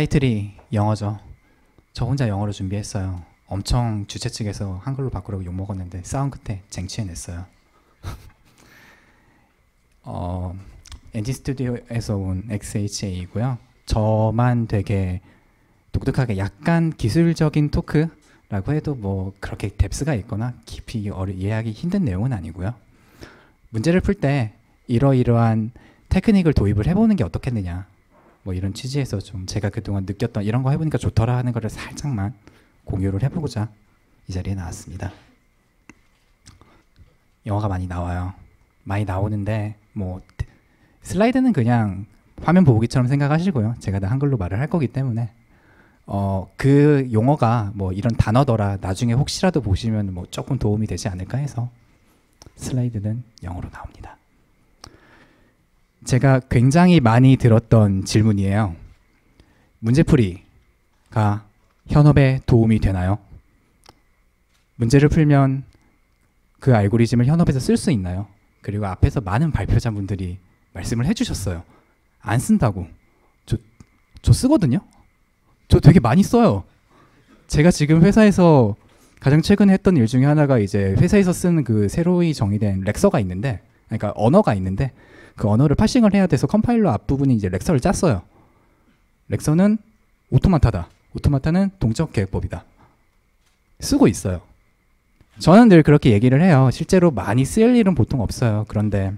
타이틀이 영어죠. 저 혼자 영어로 준비했어요. 엄청 주최 측에서 한글로 바꾸라고 욕먹었는데 싸움 끝에 쟁취해냈어요. 엔진 스튜디오에서 온 XHA이고요. 저만 되게 독특하게 약간 기술적인 토크라고 해도 뭐 그렇게 뎁스가 있거나 깊이 이해하기 힘든 내용은 아니고요. 문제를 풀 때 이러이러한 테크닉을 도입을 해보는 게 어떻겠느냐, 뭐 이런 취지에서 좀 제가 그동안 느꼈던 이런 거 해보니까 좋더라 하는 거를 살짝만 공유를 해보고자 이 자리에 나왔습니다. 영화가 많이 나와요. 많이 나오는데 뭐 슬라이드는 그냥 화면 보기처럼 생각하시고요. 제가 다 한글로 말을 할 거기 때문에 그 용어가 뭐 이런 단어더라 나중에 혹시라도 보시면 뭐 조금 도움이 되지 않을까 해서 슬라이드는 영어로 나옵니다. 제가 굉장히 많이 들었던 질문이에요. 문제풀이가 현업에 도움이 되나요? 문제를 풀면 그 알고리즘을 현업에서 쓸 수 있나요? 그리고 앞에서 많은 발표자분들이 말씀을 해주셨어요. 안 쓴다고. 저 쓰거든요? 저 되게 많이 써요. 제가 지금 회사에서 가장 최근에 했던 일 중에 하나가 이제 회사에서 쓰는 그 새로이 정의된 렉서가 있는데, 그러니까 언어가 있는데 그 언어를 파싱을 해야 돼서 컴파일러 앞부분이 이제 렉서를 짰어요. 렉서는 오토마타다. 오토마타는 동적 계획법이다. 쓰고 있어요. 저는 늘 그렇게 얘기를 해요. 실제로 많이 쓸 일은 보통 없어요. 그런데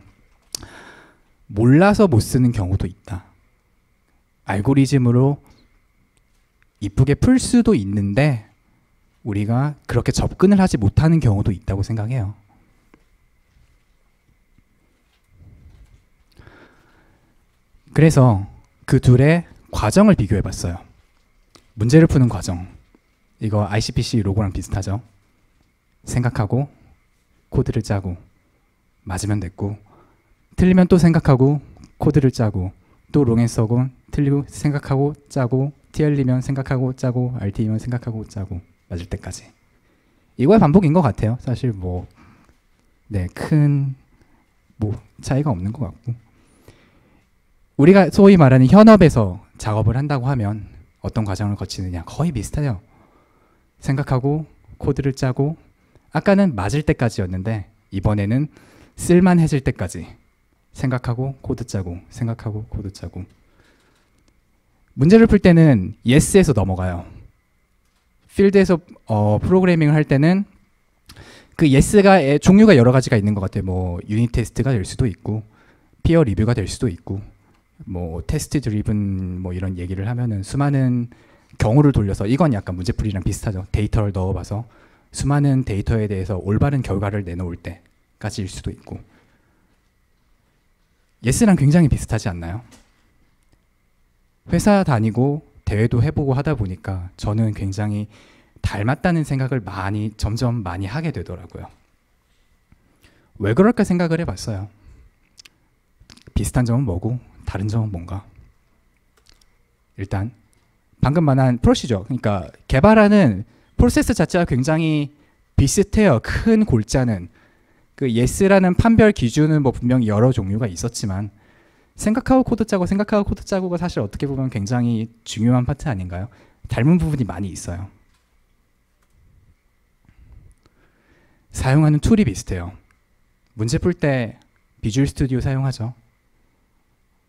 몰라서 못 쓰는 경우도 있다. 알고리즘으로 이쁘게 풀 수도 있는데 우리가 그렇게 접근을 하지 못하는 경우도 있다고 생각해요. 그래서 그 둘의 과정을 비교해 봤어요. 문제를 푸는 과정. 이거 ICPC 로고랑 비슷하죠. 생각하고 코드를 짜고 맞으면 됐고, 틀리면 또 생각하고 코드를 짜고, 또 롱앤서곤 틀리고 생각하고 짜고, TL이면 생각하고 짜고, RT면 생각하고 짜고, 맞을 때까지. 이거의 반복인 것 같아요. 사실 뭐 큰 차이가 없는 것 같고, 우리가 소위 말하는 현업에서 작업을 한다고 하면 어떤 과정을 거치느냐 거의 비슷해요. 생각하고 코드를 짜고, 아까는 맞을 때까지였는데 이번에는 쓸만해질 때까지 생각하고 코드 짜고, 생각하고 코드 짜고. 문제를 풀 때는 yes에서 넘어가요. 필드에서 프로그래밍을 할 때는 그 yes가 종류가 여러 가지가 있는 것 같아요. 뭐 유닛 테스트가 될 수도 있고, 피어 리뷰가 될 수도 있고, 뭐 테스트 드리븐 뭐 이런 얘기를 하면은 수많은 경우를 돌려서, 이건 약간 문제풀이랑 비슷하죠. 데이터를 넣어봐서 수많은 데이터에 대해서 올바른 결과를 내놓을 때까지일 수도 있고. yes랑 굉장히 비슷하지 않나요? 회사 다니고 대회도 해보고 하다 보니까 저는 굉장히 닮았다는 생각을 점점 많이 하게 되더라고요. 왜 그럴까 생각을 해봤어요. 비슷한 점은 뭐고 다른 점은 뭔가? 일단 방금 말한 프로시저, 그러니까 개발하는 프로세스 자체가 굉장히 비슷해요. 큰 골자는. 그 yes라는 판별 기준은 뭐 분명히 여러 종류가 있었지만, 생각하고 코드 짜고 생각하고 코드 짜고가 사실 어떻게 보면 굉장히 중요한 파트 아닌가요? 닮은 부분이 많이 있어요. 사용하는 툴이 비슷해요. 문제 풀 때 비주얼 스튜디오 사용하죠.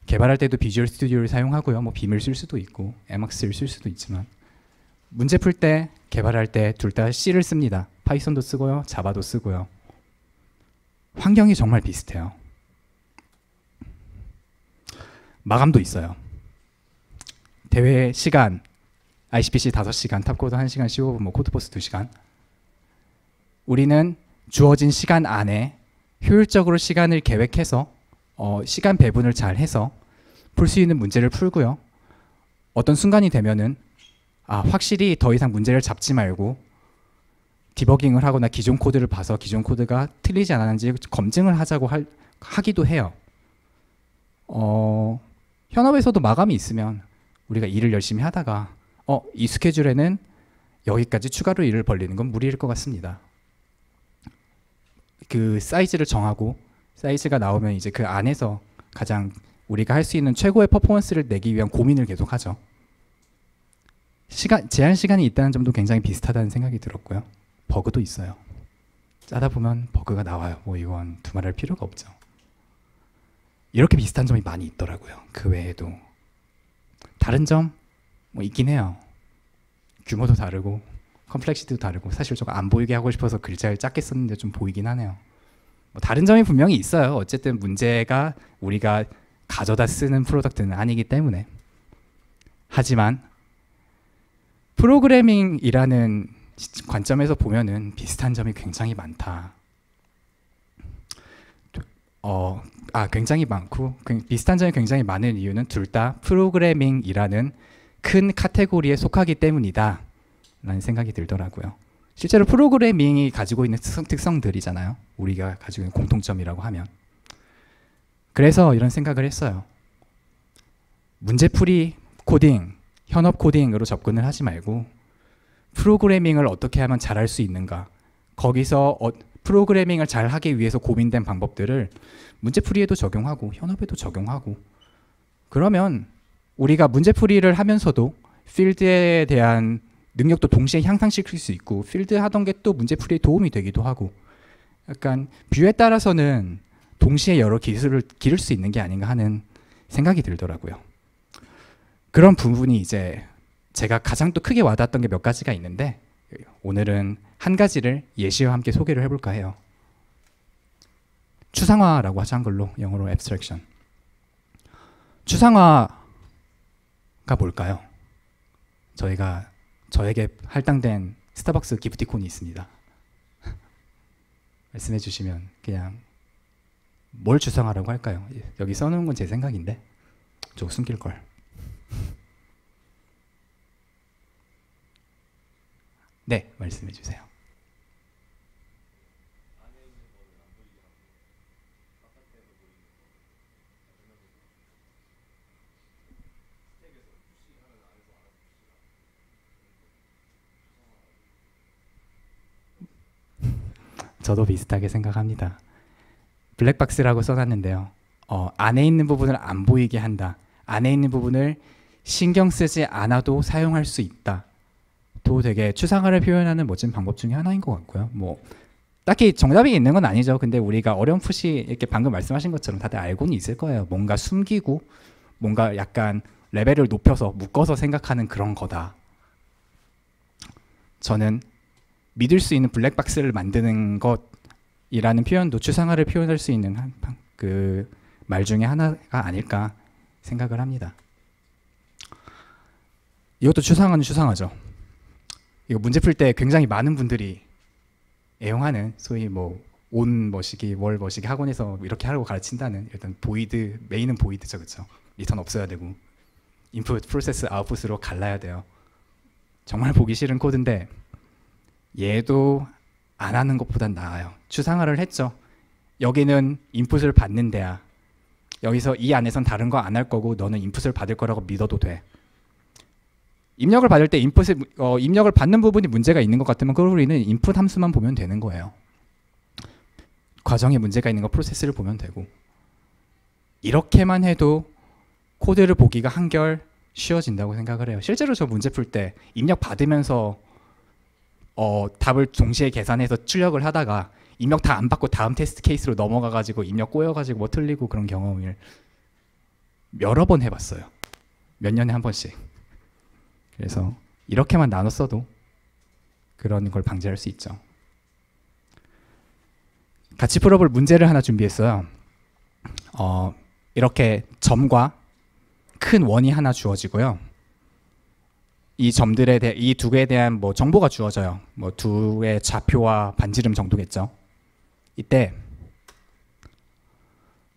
개발할 때도 비주얼 스튜디오를 사용하고요. 뭐 빔을 쓸 수도 있고 엠악스를 쓸 수도 있지만, 문제 풀 때 개발할 때 둘 다 C를 씁니다. 파이썬도 쓰고요, 자바도 쓰고요. 환경이 정말 비슷해요. 마감도 있어요. 대회 시간, ICPC 5시간, 탑코드 1시간, 15분, 뭐 코드포스 2시간. 우리는 주어진 시간 안에 효율적으로 시간을 계획해서 시간 배분을 잘 해서 풀 수 있는 문제를 풀고요. 어떤 순간이 되면은 확실히 더 이상 문제를 잡지 말고 디버깅을 하거나 기존 코드를 봐서 기존 코드가 틀리지 않았는지 검증을 하자고 하기도 해요. 현업에서도 마감이 있으면 우리가 일을 열심히 하다가 이 스케줄에는 여기까지 추가로 일을 벌리는 건 무리일 것 같습니다. 그 사이즈를 정하고 사이즈가 나오면 이제 그 안에서 가장 우리가 할 수 있는 최고의 퍼포먼스를 내기 위한 고민을 계속하죠. 제한 시간이 있다는 점도 굉장히 비슷하다는 생각이 들었고요. 버그도 있어요. 짜다 보면 버그가 나와요. 뭐 이건 두말할 필요가 없죠. 이렇게 비슷한 점이 많이 있더라고요. 그 외에도 다른 점 뭐 있긴 해요. 규모도 다르고 컴플렉시티도 다르고 사실 저거 안 보이게 하고 싶어서 글자를 작게 썼는데 좀 보이긴 하네요. 뭐 다른 점이 분명히 있어요. 어쨌든 문제가 우리가 가져다 쓰는 프로덕트는 아니기 때문에. 하지만 프로그래밍이라는 관점에서 보면은 비슷한 점이 굉장히 많다. 굉장히 많고 비슷한 점이 굉장히 많은 이유는 둘 다 프로그래밍이라는 큰 카테고리에 속하기 때문이다 라는 생각이 들더라고요. 실제로 프로그래밍이 가지고 있는 특성들이잖아요. 우리가 가지고 있는 공통점이라고 하면. 그래서 이런 생각을 했어요. 문제풀이 코딩, 현업 코딩으로 접근을 하지 말고 프로그래밍을 어떻게 하면 잘할 수 있는가, 거기서 프로그래밍을 잘 하기 위해서 고민된 방법들을 문제풀이에도 적용하고 현업에도 적용하고, 그러면 우리가 문제풀이를 하면서도 필드에 대한 능력도 동시에 향상시킬 수 있고 필드 하던 게 또 문제풀이에 도움이 되기도 하고, 약간 뷰에 따라서는 동시에 여러 기술을 기를 수 있는 게 아닌가 하는 생각이 들더라고요. 그런 부분이 이제 제가 가장 또 크게 와닿았던 게 몇 가지가 있는데 오늘은 한 가지를 예시와 함께 소개를 해볼까 해요. 추상화라고 하죠. 한글로, 영어로 abstraction. 추상화가 뭘까요? 저에게 할당된 스타벅스 기프티콘이 있습니다. 말씀해 주시면 그냥 뭘 추상화라고 할까요? 여기 써놓은 건 제 생각인데 저거 숨길 걸. 네, 말씀해 주세요. 저도 비슷하게 생각합니다. 블랙박스라고 써놨는데요. 안에 있는 부분을 안 보이게 한다. 안에 있는 부분을 신경 쓰지 않아도 사용할 수 있다. 또 되게 추상화를 표현하는 멋진 방법 중에 하나인 것 같고요. 뭐 딱히 정답이 있는 건 아니죠. 근데 우리가 어렴풋이 이렇게 방금 말씀하신 것처럼 다들 알고는 있을 거예요. 뭔가 숨기고 뭔가 약간 레벨을 높여서 묶어서 생각하는 그런 거다. 저는 믿을 수 있는 블랙박스를 만드는 것이라는 표현도 추상화를 표현할 수 있는 그 말 중에 하나가 아닐까 생각을 합니다. 이것도 추상화는 추상화죠. 이거 문제 풀 때 굉장히 많은 분들이 애용하는 소위 뭐 온 머시기, 월 머시기 학원에서 이렇게 하라고 가르친다는, 일단 보이드, 메인은 보이드죠, 그렇죠? 리턴 없어야 되고 인풋, 프로세스, 아웃풋으로 갈라야 돼요. 정말 보기 싫은 코드인데 얘도 안 하는 것보단 나아요. 추상화를 했죠. 여기는 인풋을 받는 데야. 여기서 이 안에선 다른 거 안 할 거고 너는 인풋을 받을 거라고 믿어도 돼. 입력을 받을 때 입력을 받는 부분이 문제가 있는 것 같으면 그걸 우리는 인풋 함수만 보면 되는 거예요. 과정에 문제가 있는 거 프로세스를 보면 되고, 이렇게만 해도 코드를 보기가 한결 쉬워진다고 생각을 해요. 실제로 저 문제 풀 때 입력 받으면서 답을 동시에 계산해서 출력을 하다가 입력 다 안 받고 다음 테스트 케이스로 넘어가가지고 입력 꼬여가지고 뭐 틀리고 그런 경험을 여러 번 해봤어요. 몇 년에 한 번씩. 그래서 이렇게만 나눠 써도 그런 걸 방지할 수 있죠. 같이 풀어볼 문제를 하나 준비했어요. 이렇게 점과 큰 원이 하나 주어지고요. 이 점들에 대해, 이 두 개에 대한 뭐 정보가 주어져요. 뭐 두 개의 좌표와 반지름 정도겠죠. 이때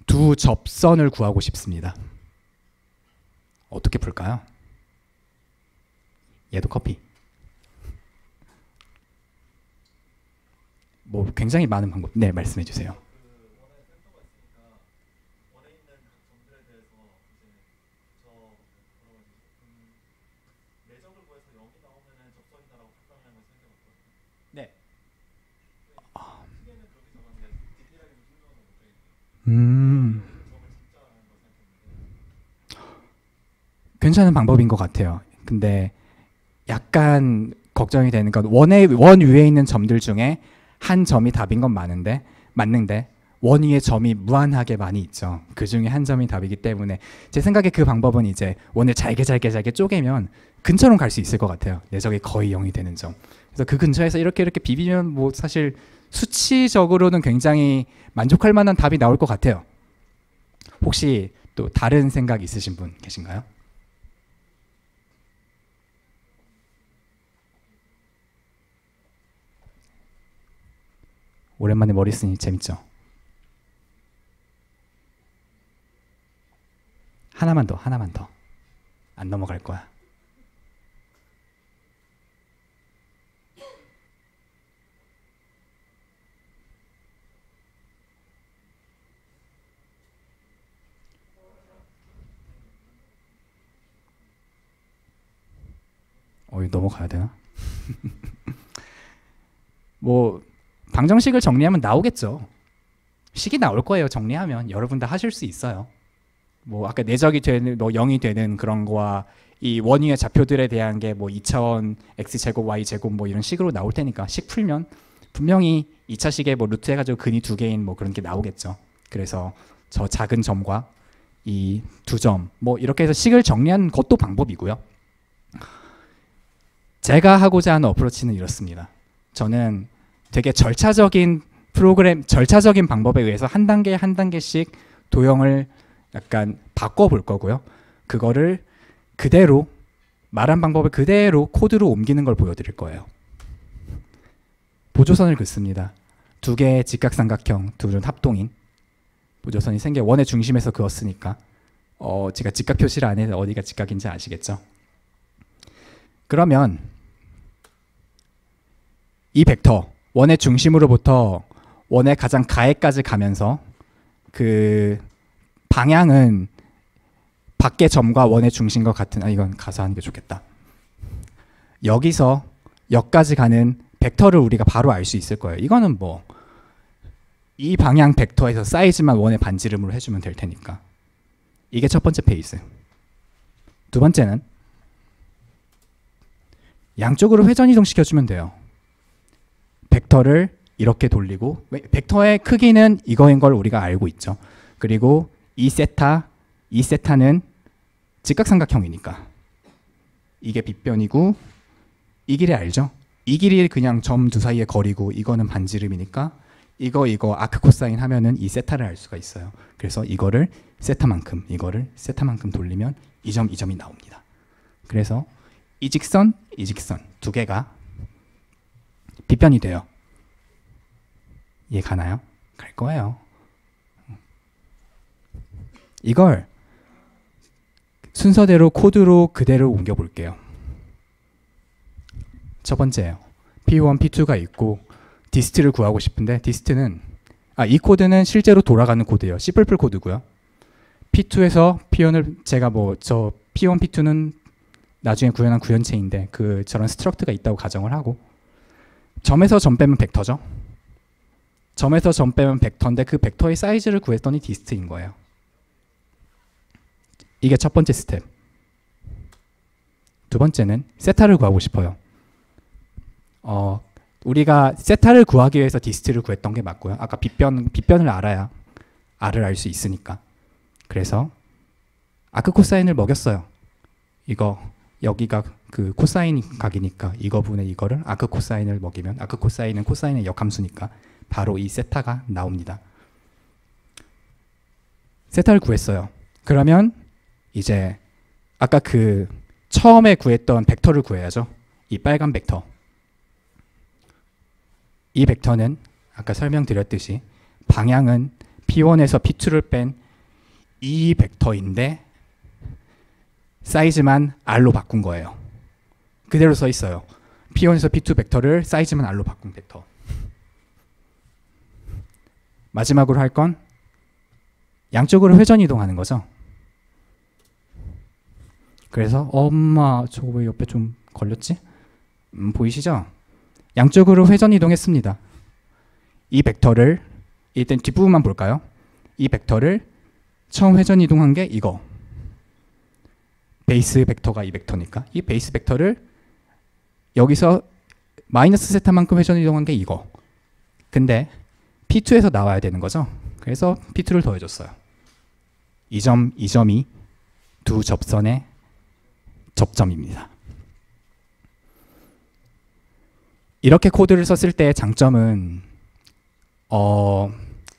두 접선을 구하고 싶습니다. 어떻게 풀까요? 얘도 커피. 뭐 굉장히 많은 방법. 네, 말씀해 주세요. 네. 괜찮은 방법인 것 같아요. 근데 약간 걱정이 되는 건 원 위에 있는 점들 중에 한 점이 답인 건 맞는데 원 위에 점이 무한하게 많이 있죠. 그 중에 한 점이 답이기 때문에 제 생각에 그 방법은 이제 원을 잘게 쪼개면 근처로 갈 수 있을 것 같아요. 내적이 거의 0이 되는 점. 그래서 그 근처에서 이렇게 비비면 뭐 사실 수치적으로는 굉장히 만족할 만한 답이 나올 것 같아요. 혹시 또 다른 생각 있으신 분 계신가요? 오랜만에 머리 쓰니 재밌죠? 하나만 더. 안 넘어갈 거야. 넘어가야 되나? 뭐 방정식을 정리하면 나오겠죠. 식이 나올 거예요. 정리하면 여러분 다 하실 수 있어요. 뭐 아까 내적이 되는 0이 되는 그런 거와 이 원위의 좌표들에 대한 게 뭐 2차원 x제곱 y제곱 뭐 이런 식으로 나올 테니까 식 풀면 분명히 2차 식에 뭐 루트 해가지고 근이 2개인 뭐 그런 게 나오겠죠. 그래서 저 작은 점과 이 두 점 뭐 이렇게 해서 식을 정리하는 것도 방법이고요. 제가 하고자 하는 어프로치는 이렇습니다. 저는 되게 절차적인 방법에 의해서 한 단계씩 도형을 약간 바꿔볼 거고요. 그거를 그대로 말한 방법을 그대로 코드로 옮기는 걸 보여드릴 거예요. 보조선을 긋습니다. 두 개의 직각삼각형, 둘은 합동인 보조선이 생겨 원의 중심에서 그었으니까 제가 직각 표시를 안 해서 어디가 직각인지 아시겠죠? 그러면 이 벡터 원의 중심으로부터 원의 가장 가해까지 가면서 그 방향은 밖의 점과 원의 중심과 같은 이건 가서 하는 게 좋겠다. 여기서 여기까지 가는 벡터를 우리가 바로 알 수 있을 거예요. 이거는 뭐 이 방향 벡터에서 사이즈만 원의 반지름으로 해주면 될 테니까. 이게 첫 번째 페이스. 두 번째는 양쪽으로 회전 이동시켜주면 돼요. 벡터를 이렇게 돌리고 벡터의 크기는 이거인 걸 우리가 알고 있죠. 그리고 이 세타는 직각삼각형이니까 이게 빗변이고 이 길이 알죠? 이 길이 그냥 점 두 사이의 거리고 이거는 반지름이니까 이거 아크 코사인 하면은 이 세타를 알 수가 있어요. 그래서 이거를 세타만큼 돌리면 이 점이 나옵니다. 그래서 이 직선 두 개가 빗변이 돼요. 이해 가나요? 갈 거예요. 이걸 순서대로 코드로 그대로 옮겨 볼게요. 첫 번째예요. P1, P2가 있고 디스트를 구하고 싶은데 디스트는 이 코드는 실제로 돌아가는 코드예요. C++ 코드고요. P2에서 P1을 제가 저 P1, P2는 나중에 구현한 구현체인데 저런 스트럭트가 있다고 가정을 하고 점에서 점 빼면 벡터죠. 점에서 점 빼면 벡터인데 그 벡터의 사이즈를 구했더니 디스트인 거예요. 이게 첫 번째 스텝. 두 번째는 세타를 구하고 싶어요. 우리가 세타를 구하기 위해서 디스트를 구했던 게 맞고요. 아까 빗변을 알아야 R을 알 수 있으니까. 그래서 아크 코사인을 먹였어요. 여기가 그 코사인 각이니까 이거분의 이거를 아크 코사인을 먹이면 아크 코사인은 코사인의 역함수니까 바로 이 세타가 나옵니다. 세타를 구했어요. 그러면 이제 아까 처음에 구했던 벡터를 구해야죠. 이 빨간 벡터. 이 벡터는 아까 설명드렸듯이 방향은 P1에서 P2를 뺀 이 벡터인데 사이즈만 R로 바꾼 거예요. 그대로 써 있어요. P1에서 P2 벡터를 사이즈만 R로 바꾼 벡터. 마지막으로 할 건 양쪽으로 회전 이동하는 거죠. 그래서 엄마 저거 왜 옆에 좀 걸렸지? 보이시죠? 양쪽으로 회전 이동했습니다. 이 벡터를 일단 뒷부분만 볼까요? 이 벡터를 처음 회전 이동한 게 이거. 베이스 벡터가 이 벡터니까 이 베이스 벡터를 여기서 마이너스 세타만큼 회전 이동한 게 이거. 근데 P2에서 나와야 되는 거죠. 그래서 P2를 더해줬어요. 이 점이 두 접선의 접점입니다. 이렇게 코드를 썼을 때의 장점은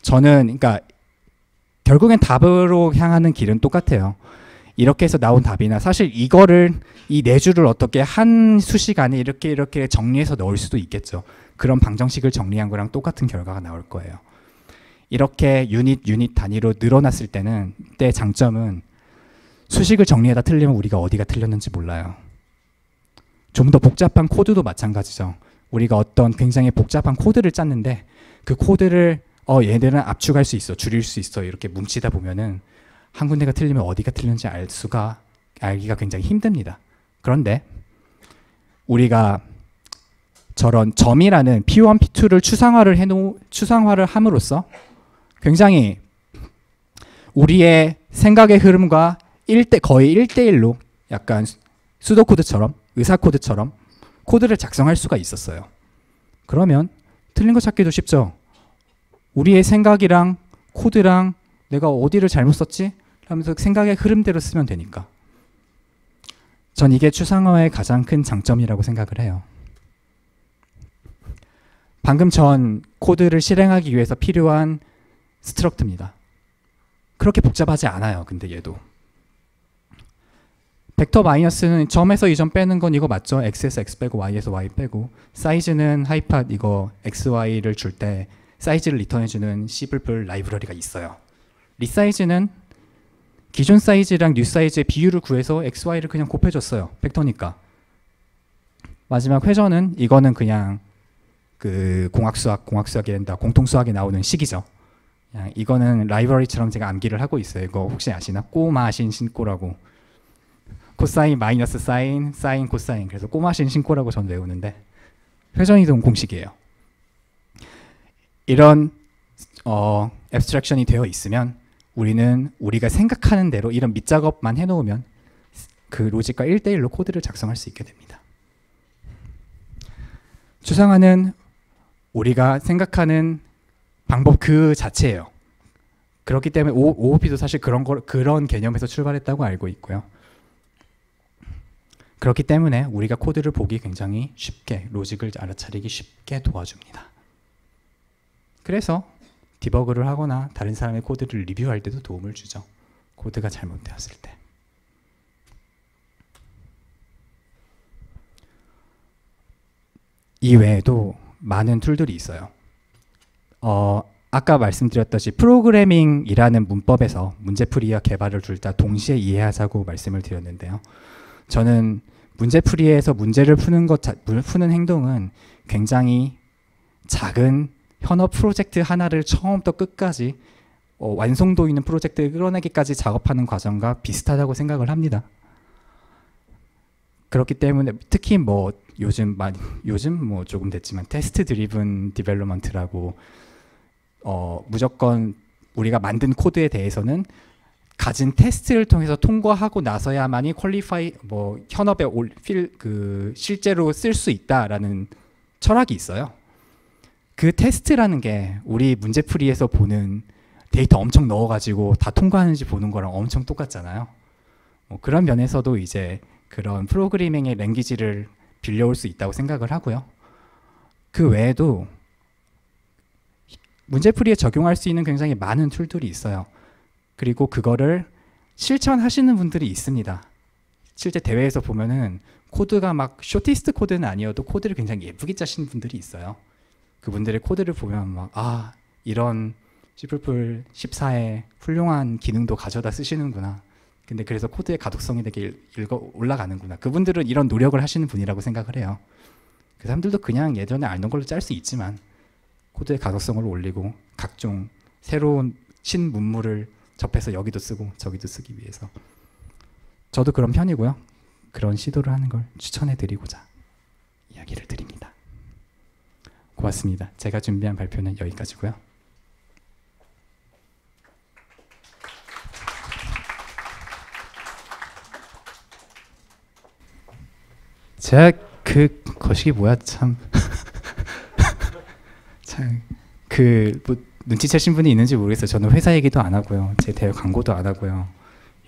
저는 그러니까 결국엔 답으로 향하는 길은 똑같아요. 이렇게 해서 나온 답이나 사실 이거를 이 네 줄을 어떻게 한 수식안에 이렇게 정리해서 넣을 수도 있겠죠. 그런 방정식을 정리한 거랑 똑같은 결과가 나올 거예요. 이렇게 유닛 단위로 늘어났을 때는 때 장점은 수식을 정리하다 틀리면 우리가 어디가 틀렸는지 몰라요. 좀 더 복잡한 코드도 마찬가지죠. 우리가 어떤 굉장히 복잡한 코드를 짰는데 그 코드를 얘들은 압축할 수 있어, 줄일 수 있어 이렇게 뭉치다 보면은 한 군데가 틀리면 어디가 틀렸는지 알기가 굉장히 힘듭니다. 그런데 우리가 저런 점이라는 P1, P2를 추상화를 함으로써 굉장히 우리의 생각의 흐름과 거의 1대1로 약간 수도코드처럼 의사코드처럼 코드를 작성할 수가 있었어요. 그러면 틀린 거 찾기도 쉽죠. 우리의 생각이랑 코드랑 내가 어디를 잘못 썼지? 하면서 생각의 흐름대로 쓰면 되니까. 전 이게 추상화의 가장 큰 장점이라고 생각을 해요. 방금 전 코드를 실행하기 위해서 필요한 스트럭트입니다. 그렇게 복잡하지 않아요. 근데 얘도. 벡터 마이너스는 점에서 이 점 빼는 건 이거 맞죠? x에서 x 빼고 y에서 y 빼고 사이즈는 하이팟 이거 xy를 줄 때 사이즈를 리턴해주는 C++ 라이브러리가 있어요. 리사이즈는 기존 사이즈랑 뉴 사이즈의 비율을 구해서 xy를 그냥 곱해줬어요. 벡터니까. 마지막 회전은 이거는 그냥 그 공학수학이 된다. 공통수학에 나오는 식이죠. 그냥 이거는 라이브러리처럼 제가 암기를 하고 있어요. 이거 혹시 아시나? 꼬마신 신꼬라고. 코사인 마이너스 사인, 사인 코사인. 그래서 꼬마신 신꼬라고 전 외우는데 회전이동 공식이에요. 이런 앱스트랙션이 되어 있으면 우리는 우리가 생각하는 대로 이런 밑작업만 해놓으면 그 로직과 1대1로 코드를 작성할 수 있게 됩니다. 추상화는 우리가 생각하는 방법 그 자체예요. 그렇기 때문에 OOP도 사실 그런 개념에서 출발했다고 알고 있고요. 그렇기 때문에 우리가 코드를 보기 굉장히 쉽게, 로직을 알아차리기 쉽게 도와줍니다. 그래서 디버그를 하거나 다른 사람의 코드를 리뷰할 때도 도움을 주죠. 코드가 잘못되었을 때. 이 외에도 많은 툴들이 있어요. 아까 말씀드렸듯이 프로그래밍이라는 문법에서 문제풀이와 개발을 둘 다 동시에 이해하자고 말씀을 드렸는데요. 저는 문제풀이에서 문제를 푸는 행동은 굉장히 작은 현업 프로젝트 하나를 처음부터 끝까지 완성도 있는 프로젝트를 끌어내기까지 작업하는 과정과 비슷하다고 생각을 합니다. 그렇기 때문에 특히 뭐 요즘 뭐 조금 됐지만 테스트 드리븐 디벨롭먼트라고 무조건 우리가 만든 코드에 대해서는 가진 테스트를 통해서 통과하고 나서야만이 퀄리파이 현업에 실제로 쓸 수 있다라는 철학이 있어요. 그 테스트라는 게 우리 문제풀이에서 보는 데이터 엄청 넣어가지고 다 통과하는지 보는 거랑 엄청 똑같잖아요. 그런 면에서도 이제 그런 프로그래밍의 랭귀지를 빌려올 수 있다고 생각을 하고요. 그 외에도 문제풀이에 적용할 수 있는 굉장히 많은 툴들이 있어요. 그리고 그거를 실천하시는 분들이 있습니다. 실제 대회에서 보면은 코드가 막 쇼티스트 코드는 아니어도 코드를 굉장히 예쁘게 짜시는 분들이 있어요. 그분들의 코드를 보면 막 이런 C++ 14의 훌륭한 기능도 가져다 쓰시는구나. 근데 그래서 코드의 가독성이 되게 올라가는구나. 그분들은 이런 노력을 하시는 분이라고 생각을 해요. 그 사람들도 그냥 예전에 알던 걸로 짤 수 있지만 코드의 가독성을 올리고 각종 새로운 신문물을 접해서 여기도 쓰고 저기도 쓰기 위해서 저도 그런 편이고요. 그런 시도를 하는 걸 추천해드리고자 이야기를 드립니다. 고맙습니다. 제가 준비한 발표는 여기까지고요. 제가 그 거시기 뭐야 참. 참 뭐 눈치채신 분이 있는지 모르겠어요. 저는 회사 얘기도 안 하고요. 제 대회 광고도 안 하고요.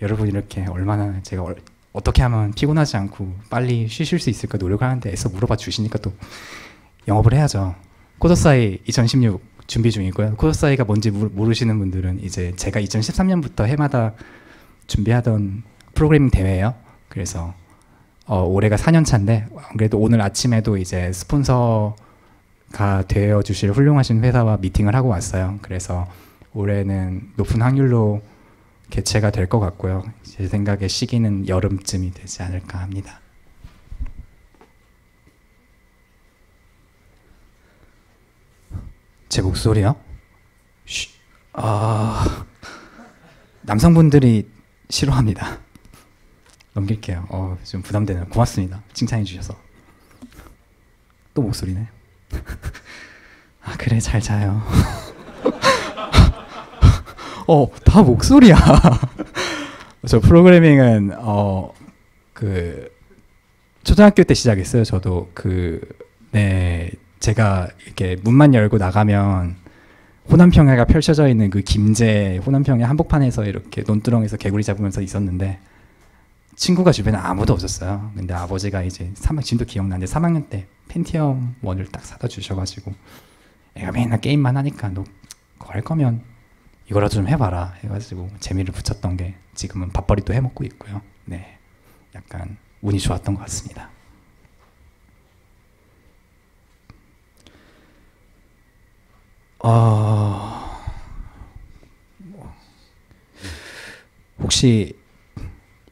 여러분 이렇게 얼마나 제가 어떻게 하면 피곤하지 않고 빨리 쉬실 수 있을까 노력을 하는데 애써 물어봐 주시니까 또 영업을 해야죠. 코더사이 2016 준비 중이고요. 코더사이가 뭔지 모르시는 분들은 이제 제가 2013년부터 해마다 준비하던 프로그래밍 대회예요. 그래서 올해가 4년 차인데 그래도 오늘 아침에도 이제 스폰서가 되어 주실 훌륭하신 회사와 미팅을 하고 왔어요. 그래서 올해는 높은 확률로 개최가 될 것 같고요. 제 생각에 시기는 여름쯤이 되지 않을까 합니다. 제 목소리요? 남성분들이 싫어합니다. 넘길게요. 좀 부담되네요. 고맙습니다. 칭찬해 주셔서. 또 목소리네. 그래 잘 자요. 다 목소리야. 저 프로그래밍은 초등학교 때 시작했어요. 저도 제가 이렇게 문만 열고 나가면 호남평야가 펼쳐져 있는 그 김제 호남평야 한복판에서 이렇게 논두렁에서 개구리 잡으면서 있었는데 친구가 주변에 아무도 없었어요. 근데 아버지가 이제 지금도 기억나는데 3학년 때 펜티엄 1을 딱 사다 주셔가지고 애가 맨날 게임만 하니까 너 그거 할 거면 이거라도 좀 해봐라 해가지고 재미를 붙였던 게 지금은 밥벌이도 해먹고 있고요. 네, 약간 운이 좋았던 것 같습니다. 혹시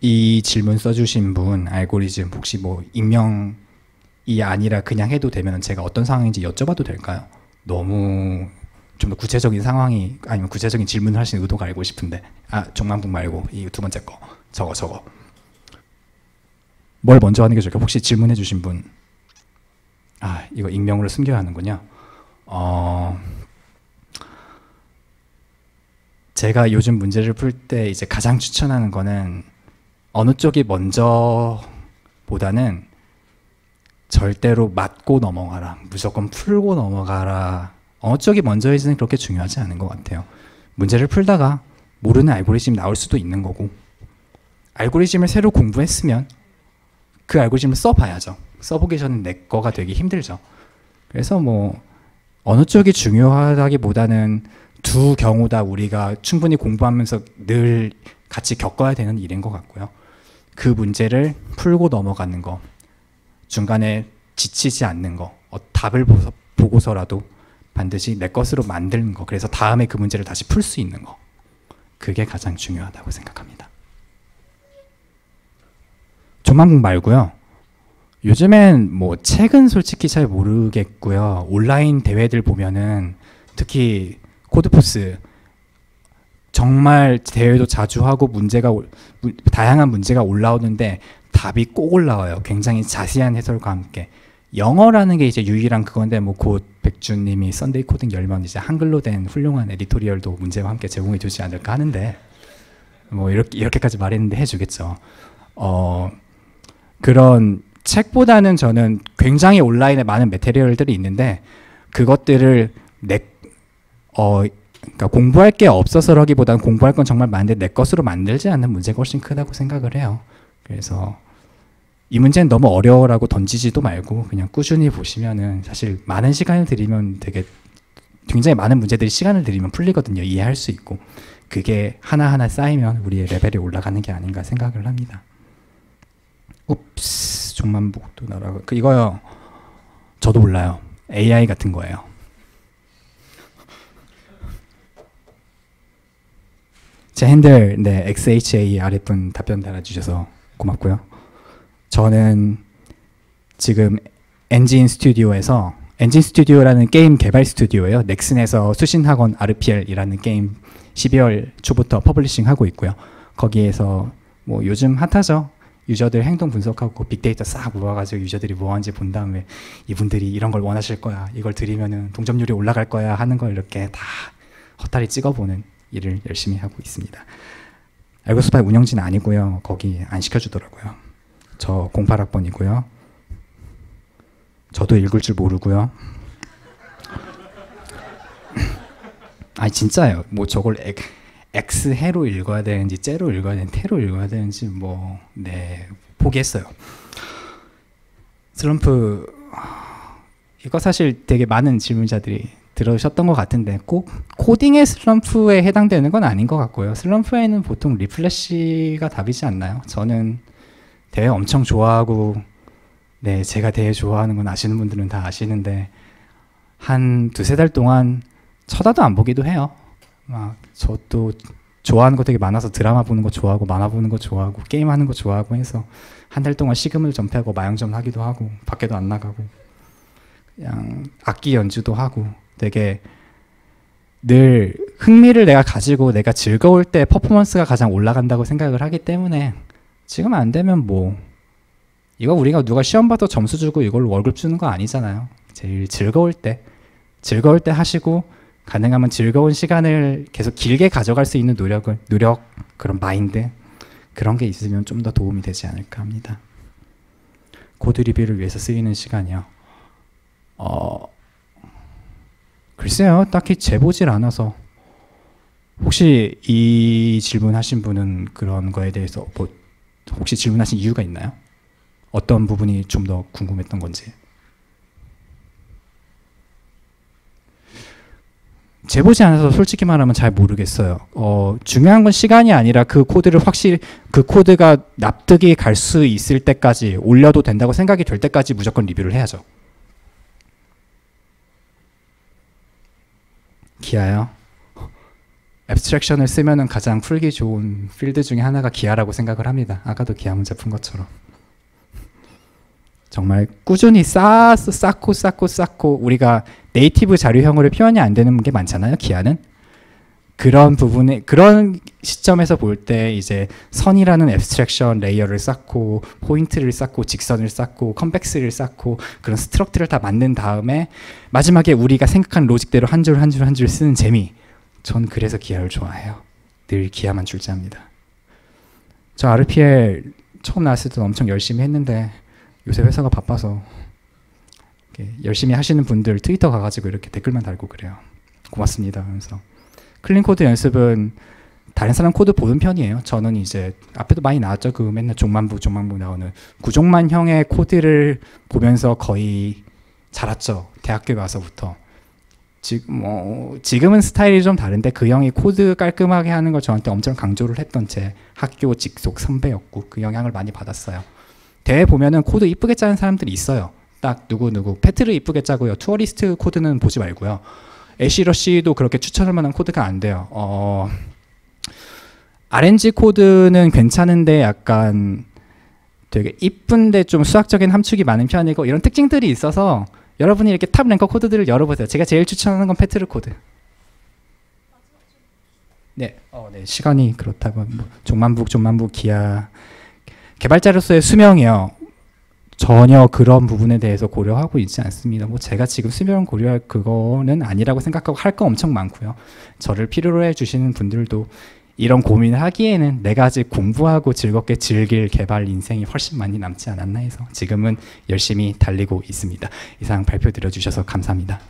이 질문 써주신 분 알고리즘 혹시 뭐 익명이 아니라 그냥 해도 되면 제가 어떤 상황인지 여쭤봐도 될까요? 너무 좀 더 구체적인 상황이 아니면 구체적인 질문을 하시는 의도가 알고 싶은데 종만북 말고 이 두 번째 거 저거 뭘 먼저 하는 게 좋을까요? 혹시 질문해 주신 분 이거 익명으로 숨겨야 하는군요. 제가 요즘 문제를 풀 때 이제 가장 추천하는 거는 어느 쪽이 먼저 보다는 절대로 맞고 넘어가라, 무조건 풀고 넘어가라. 어느 쪽이 먼저인지는 그렇게 중요하지 않은 것 같아요. 문제를 풀다가 모르는 알고리즘이 나올 수도 있는 거고 알고리즘을 새로 공부했으면 그 알고리즘을 써봐야죠. 써보기 전에 내 거가 되기 힘들죠. 그래서 뭐 어느 쪽이 중요하다기보다는 두 경우 다 우리가 충분히 공부하면서 늘 같이 겪어야 되는 일인 것 같고요. 그 문제를 풀고 넘어가는 거, 중간에 지치지 않는 거, 답을 보고서라도 반드시 내 것으로 만드는 거, 그래서 다음에 그 문제를 다시 풀 수 있는 거, 그게 가장 중요하다고 생각합니다. 조만복 말고요. 요즘엔 뭐 책은 솔직히 잘 모르겠고요. 온라인 대회들 보면은 특히 코드포스 정말 대회도 자주 하고 다양한 문제가 올라오는데 답이 꼭 올라와요. 굉장히 자세한 해설과 함께. 영어라는 게 이제 유일한 그건데 뭐 곧 백주님이 썬데이 코딩 열면 이제 한글로 된 훌륭한 에디토리얼도 문제와 함께 제공해 주지 않을까 하는데 뭐 이렇게까지 말했는데 해주겠죠. 그런 책보다는 저는 굉장히 온라인에 많은 매테리얼들이 있는데 그것들을 그러니까 공부할 게 없어서라기보다는 공부할 건 정말 많은데 내 것으로 만들지 않는 문제가 훨씬 크다고 생각을 해요. 그래서 이 문제는 너무 어려워라고 던지지도 말고 그냥 꾸준히 보시면은 사실 많은 시간을 들이면 굉장히 많은 문제들이 시간을 들이면 풀리거든요. 이해할 수 있고 그게 하나하나 쌓이면 우리의 레벨이 올라가는 게 아닌가 생각을 합니다. 옵스, 종만복도 날아가. 이거요. 저도 몰라요. AI 같은 거예요. 제 핸들 XHA 아랫분 답변 달아주셔서 고맙고요. 저는 지금 엔진 스튜디오라는 게임 개발 스튜디오예요. 넥슨에서 수신학원 RPL이라는 게임 12월 초부터 퍼블리싱 하고 있고요. 거기에서 뭐 요즘 핫하죠. 유저들 행동 분석하고 빅데이터 싹 모아가지고 유저들이 뭐 하는지 본 다음에 이분들이 이런 걸 원하실 거야, 이걸 드리면은 동점률이 올라갈 거야 하는 걸 이렇게 다 헛다리 찍어보는 일을 열심히 하고 있습니다. 알고스파이 운영진 아니고요. 거기 안 시켜주더라고요. 저 08학번이고요. 저도 읽을 줄 모르고요. 아니 진짜예요. 뭐 저걸 X해로 읽어야 되는지 째로 읽어야 되는지 태로 읽어야 되는지 뭐 네 포기했어요. 슬럼프 이거 사실 되게 많은 질문자들이 들으셨던 것 같은데 꼭 코딩의 슬럼프에 해당되는 건 아닌 것 같고요. 슬럼프에는 보통 리플래시가 답이지 않나요? 저는 대회 엄청 좋아하고 네 제가 대회 좋아하는 건 아시는 분들은 다 아시는데 한 두세 달 동안 쳐다도 안 보기도 해요. 막 저도 좋아하는 거 되게 많아서 드라마 보는 거 좋아하고 만화 보는 거 좋아하고 게임하는 거 좋아하고 해서 한 달 동안 시금을 전폐하고 마영전 하기도 하고 밖에도 안 나가고 그냥 악기 연주도 하고 되게 늘 흥미를 내가 가지고 내가 즐거울 때 퍼포먼스가 가장 올라간다고 생각을 하기 때문에 지금 안 되면 뭐 이거 우리가 누가 시험 봐도 점수 주고 이걸로 월급 주는 거 아니잖아요. 제일 즐거울 때 하시고 가능하면 즐거운 시간을 계속 길게 가져갈 수 있는 노력 그런 마인드 그런 게 있으면 좀 더 도움이 되지 않을까 합니다. 코드 리뷰를 위해서 쓰이는 시간이요. 글쎄요, 딱히 재보질 않아서 혹시 이 질문하신 분은 그런 거에 대해서 뭐 혹시 질문하신 이유가 있나요? 어떤 부분이 좀 더 궁금했던 건지. 재보지 않아서 솔직히 말하면 잘 모르겠어요. 중요한 건 시간이 아니라 그 코드를 확실히 그 코드가 납득이 갈 수 있을 때까지 올려도 된다고 생각이 될 때까지 무조건 리뷰를 해야죠. 기아요. 앱스트랙션을 쓰면은 가장 풀기 좋은 필드 중에 하나가 기아라고 생각을 합니다. 아까도 기아 문제 푼 것처럼. 정말 꾸준히 쌓고 우리가 네이티브 자료형으로 표현이 안 되는 게 많잖아요. 기아는 그런 부분에 그런 시점에서 볼 때 이제 선이라는 앱스트랙션 레이어를 쌓고 포인트를 쌓고 직선을 쌓고 컨벡스를 쌓고 그런 스트럭트를 다 만든 다음에 마지막에 우리가 생각한 로직대로 한 줄 한 줄 한 줄 쓰는 재미. 전 그래서 기아를 좋아해요. 늘 기아만 출제합니다. 저 RPL 처음 나왔을 때 엄청 열심히 했는데 요새 회사가 바빠서 열심히 하시는 분들 트위터 가가지고 이렇게 댓글만 달고 그래요. 고맙습니다 하면서. 클린 코드 연습은 다른 사람 코드 보는 편이에요. 저는 이제 앞에도 많이 나왔죠. 그 맨날 종만부 나오는 구종만형의 코드를 보면서 거의 자랐죠. 대학교 와서부터. 지금은 스타일이 좀 다른데 그 형이 코드 깔끔하게 하는 걸 저한테 엄청 강조를 했던 제 학교 직속 선배였고 그 영향을 많이 받았어요. 대회 보면은 코드 이쁘게 짜는 사람들이 있어요. 딱 누구 패트를 이쁘게 짜고요. 투어리스트 코드는 보지 말고요. 애쉬러쉬도 그렇게 추천할 만한 코드가 안 돼요. RNG 코드는 괜찮은데 약간 되게 이쁜데 좀 수학적인 함축이 많은 편이고 이런 특징들이 있어서 여러분이 이렇게 탑 랭커 코드들을 열어보세요. 제가 제일 추천하는 건 패트르 코드. 네, 네 시간이 그렇다고 뭐, 종만북 기아 개발자로서의 수명이요. 전혀 그런 부분에 대해서 고려하고 있지 않습니다. 뭐 제가 지금 수명 고려할 그거는 아니라고 생각하고 할 거 엄청 많고요. 저를 필요로 해주시는 분들도 이런 고민을 하기에는 내가 아직 공부하고 즐겁게 즐길 개발 인생이 훨씬 많이 남지 않았나 해서 지금은 열심히 달리고 있습니다. 이상 발표 들어주셔서 감사합니다.